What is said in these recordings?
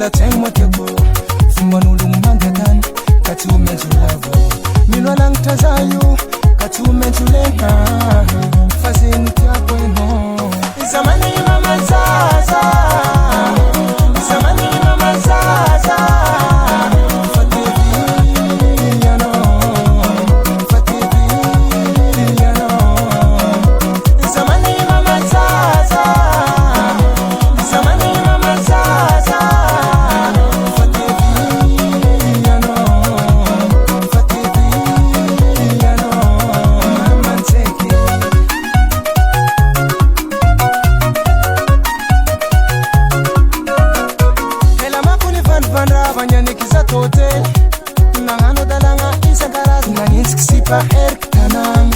la tengwa keko fumwa nulungu mandetan kati umenzulavo milwa lang tazayu kati umenzulenga fazini tia kweno zamani mama zaza zamani mama zaza hotel nangano dalanga isagaraz nangins ksipa erktanam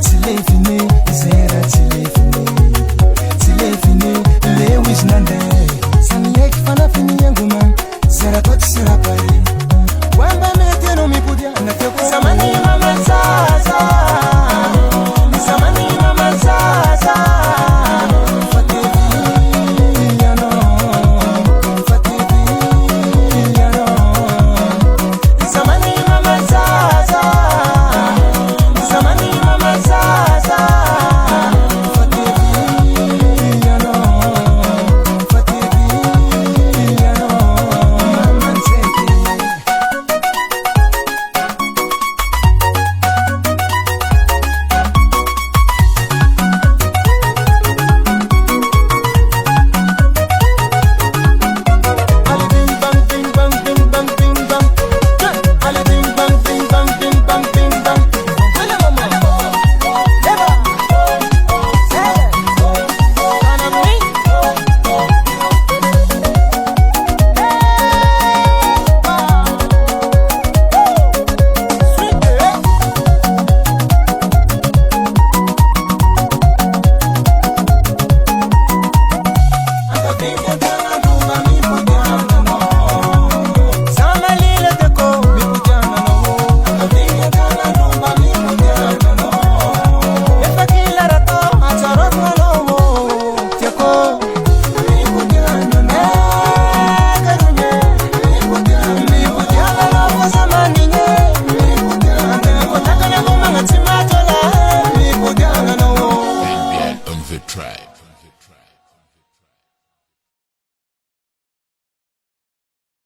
tilefine zera tilefine lewis nande saniek fana fini yanguman zera tot sera pare wamba meteno mi pudia na teko zamani mama zaza zamani mama zaza the tribe.